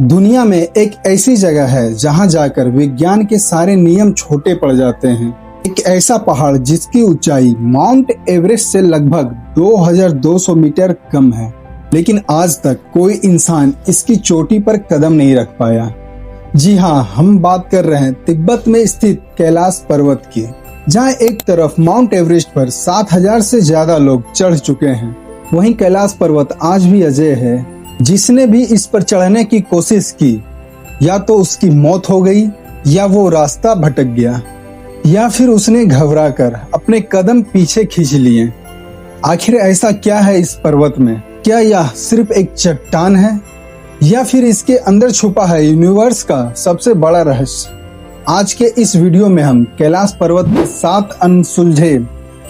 दुनिया में एक ऐसी जगह है जहां जाकर विज्ञान के सारे नियम छोटे पड़ जाते हैं। एक ऐसा पहाड़ जिसकी ऊंचाई माउंट एवरेस्ट से लगभग 2200 मीटर कम है, लेकिन आज तक कोई इंसान इसकी चोटी पर कदम नहीं रख पाया। जी हाँ, हम बात कर रहे हैं तिब्बत में स्थित कैलाश पर्वत की, जहां एक तरफ माउंट एवरेस्ट पर 7000 से ज्यादा लोग चढ़ चुके हैं, वहीं कैलाश पर्वत आज भी अजय है। जिसने भी इस पर चढ़ने की कोशिश की, या तो उसकी मौत हो गई, या वो रास्ता भटक गया, या फिर उसने घबराकर अपने कदम पीछे खींच लिए। आखिर ऐसा क्या है इस पर्वत में? क्या यह सिर्फ एक चट्टान है, या फिर इसके अंदर छुपा है यूनिवर्स का सबसे बड़ा रहस्य? आज के इस वीडियो में हम कैलाश पर्वत के 7 अनसुलझे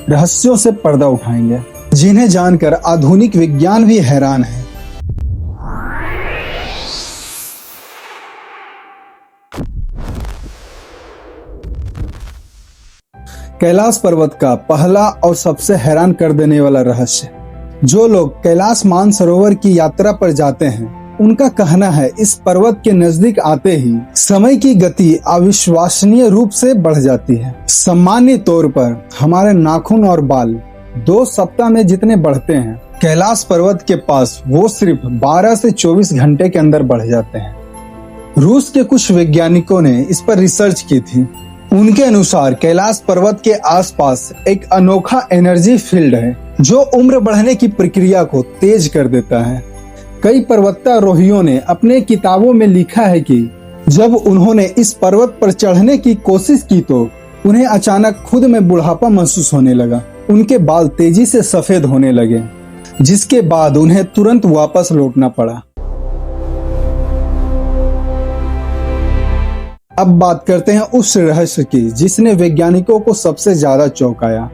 रहस्यों से पर्दा उठाएंगे, जिन्हें जानकर आधुनिक विज्ञान भी हैरान है। कैलाश पर्वत का पहला और सबसे हैरान कर देने वाला रहस्य। जो लोग कैलाश मानसरोवर की यात्रा पर जाते हैं, उनका कहना है इस पर्वत के नजदीक आते ही समय की गति अविश्वसनीय रूप से बढ़ जाती है। सामान्य तौर पर हमारे नाखून और बाल 2 सप्ताह में जितने बढ़ते हैं, कैलाश पर्वत के पास वो सिर्फ 12 से 24 घंटे के अंदर बढ़ जाते हैं। रूस के कुछ वैज्ञानिकों ने इस पर रिसर्च की थी। उनके अनुसार कैलाश पर्वत के आसपास एक अनोखा एनर्जी फील्ड है, जो उम्र बढ़ने की प्रक्रिया को तेज कर देता है। कई पर्वतारोहियों ने अपने किताबों में लिखा है कि जब उन्होंने इस पर्वत पर चढ़ने की कोशिश की तो उन्हें अचानक खुद में बुढ़ापा महसूस होने लगा। उनके बाल तेजी से सफेद होने लगे, जिसके बाद उन्हें तुरंत वापस लौटना पड़ा। अब बात करते हैं उस रहस्य की जिसने वैज्ञानिकों को सबसे ज्यादा चौंकाया।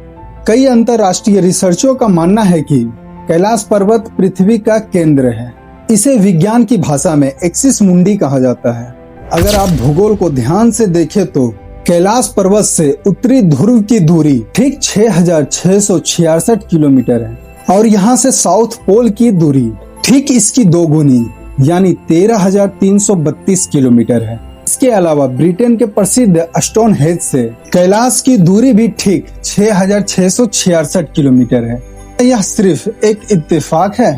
कई अंतरराष्ट्रीय रिसर्चों का मानना है कि कैलाश पर्वत पृथ्वी का केंद्र है। इसे विज्ञान की भाषा में एक्सिस मुंडी कहा जाता है। अगर आप भूगोल को ध्यान से देखें तो कैलाश पर्वत से उत्तरी ध्रुव की दूरी ठीक 6666 किलोमीटर है, और यहाँ से साउथ पोल की दूरी ठीक इसकी 2 गुनी यानी 13332 किलोमीटर है। इसके अलावा ब्रिटेन के प्रसिद्ध स्टोनहेंज से कैलाश की दूरी भी ठीक 6666 किलोमीटर है। यह सिर्फ एक इत्तेफाक है?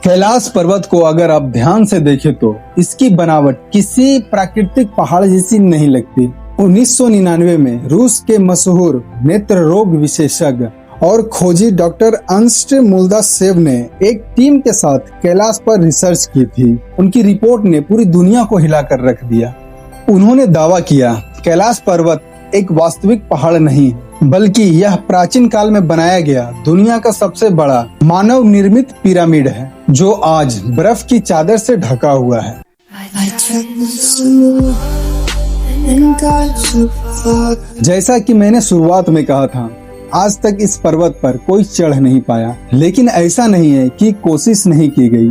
कैलाश पर्वत को अगर आप ध्यान से देखें तो इसकी बनावट किसी प्राकृतिक पहाड़ जैसी नहीं लगती। 1999 में रूस के मशहूर नेत्र रोग विशेषज्ञ और खोजी डॉक्टर अर्नस्ट मुल्दासेव ने एक टीम के साथ कैलाश पर रिसर्च की थी। उनकी रिपोर्ट ने पूरी दुनिया को हिलाकर रख दिया। उन्होंने दावा किया कैलाश पर्वत एक वास्तविक पहाड़ नहीं, बल्कि यह प्राचीन काल में बनाया गया दुनिया का सबसे बड़ा मानव निर्मित पिरामिड है, जो आज बर्फ की चादर से ढका हुआ है। जैसा कि मैंने शुरुआत में कहा था, आज तक इस पर्वत पर कोई चढ़ नहीं पाया, लेकिन ऐसा नहीं है कि कोशिश नहीं की गई।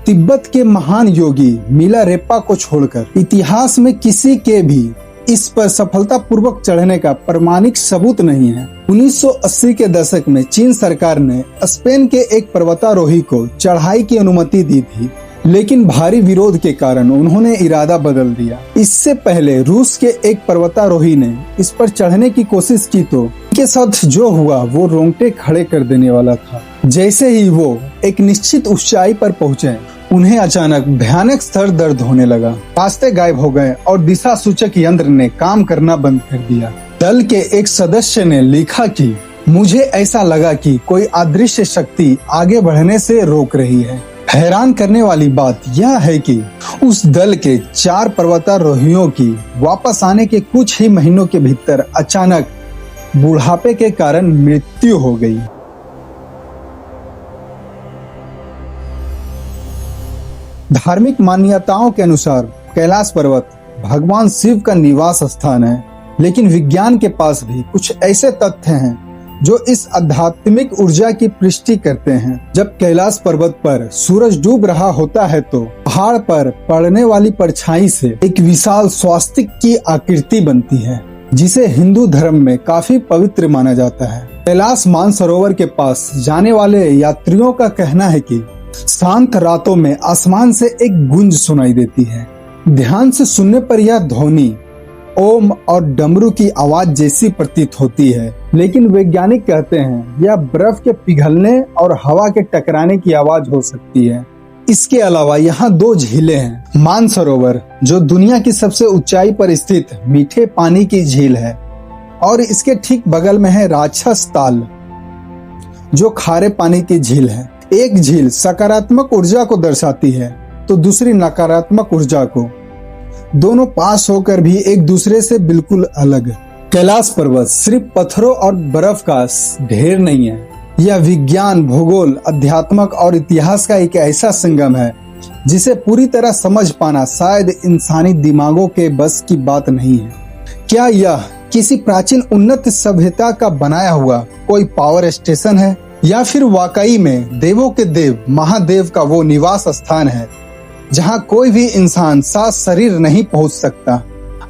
तिब्बत के महान योगी मिलारेप्पा को छोड़कर इतिहास में किसी के भी इस पर सफलतापूर्वक चढ़ने का प्रमाणिक सबूत नहीं है। 1980 के दशक में चीन सरकार ने स्पेन के एक पर्वतारोही को चढ़ाई की अनुमति दी थी, लेकिन भारी विरोध के कारण उन्होंने इरादा बदल दिया। इससे पहले रूस के एक पर्वतारोही ने इस पर चढ़ने की कोशिश की तो उनके साथ जो हुआ वो रोंगटे खड़े कर देने वाला था। जैसे ही वो एक निश्चित ऊंचाई पर पहुंचे, उन्हें अचानक भयानक सर दर्द होने लगा। रास्ते गायब हो गए और दिशा सूचक यंत्र ने काम करना बंद कर दिया। दल के एक सदस्य ने लिखा कि मुझे ऐसा लगा कि कोई अदृश्य शक्ति आगे बढ़ने से रोक रही है। हैरान करने वाली बात यह है कि उस दल के 4 पर्वतारोहियों की वापस आने के कुछ ही महीनों के भीतर अचानक बुढ़ापे के कारण मृत्यु हो गई। धार्मिक मान्यताओं के अनुसार कैलाश पर्वत भगवान शिव का निवास स्थान है, लेकिन विज्ञान के पास भी कुछ ऐसे तथ्य हैं जो इस आध्यात्मिक ऊर्जा की पुष्टि करते हैं। जब कैलाश पर्वत पर सूरज डूब रहा होता है तो पहाड़ पर पड़ने वाली परछाई से एक विशाल स्वास्तिक की आकृति बनती है, जिसे हिंदू धर्म में काफी पवित्र माना जाता है। कैलाश मानसरोवर के पास जाने वाले यात्रियों का कहना है कि शांत रातों में आसमान से एक गूंज सुनाई देती है। ध्यान से सुनने पर यह ध्वनि ओम और डमरू की आवाज जैसी प्रतीत होती है, लेकिन वैज्ञानिक कहते हैं यह बर्फ के पिघलने और हवा के टकराने की आवाज हो सकती है। इसके अलावा यहाँ 2 झीलें हैं। मानसरोवर जो दुनिया की सबसे ऊंचाई पर स्थित मीठे पानी की झील है, और इसके ठीक बगल में है राक्षस ताल जो खारे पानी की झील है। एक झील सकारात्मक ऊर्जा को दर्शाती है तो दूसरी नकारात्मक ऊर्जा को, दोनों पास होकर भी एक दूसरे से बिल्कुल अलग। कैलाश पर्वत सिर्फ पत्थरों और बर्फ का ढेर नहीं है, यह विज्ञान, भूगोल, अध्यात्मक और इतिहास का एक ऐसा संगम है जिसे पूरी तरह समझ पाना शायद इंसानी दिमागों के बस की बात नहीं है। क्या यह किसी प्राचीन उन्नत सभ्यता का बनाया हुआ कोई पावर स्टेशन है, या फिर वाकई में देवों के देव महादेव का वो निवास स्थान है जहां कोई भी इंसान साथ शरीर नहीं पहुंच सकता।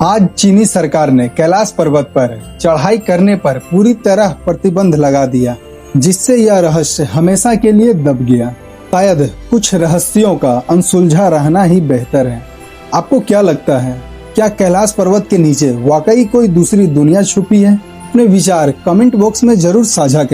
आज चीनी सरकार ने कैलाश पर्वत पर चढ़ाई करने पर पूरी तरह प्रतिबंध लगा दिया, जिससे यह रहस्य हमेशा के लिए दब गया। शायद कुछ रहस्यों का अनसुलझा रहना ही बेहतर है। आपको क्या लगता है, क्या कैलाश पर्वत के नीचे वाकई कोई दूसरी दुनिया छुपी है? अपने विचार कमेंट बॉक्स में जरूर साझा करें।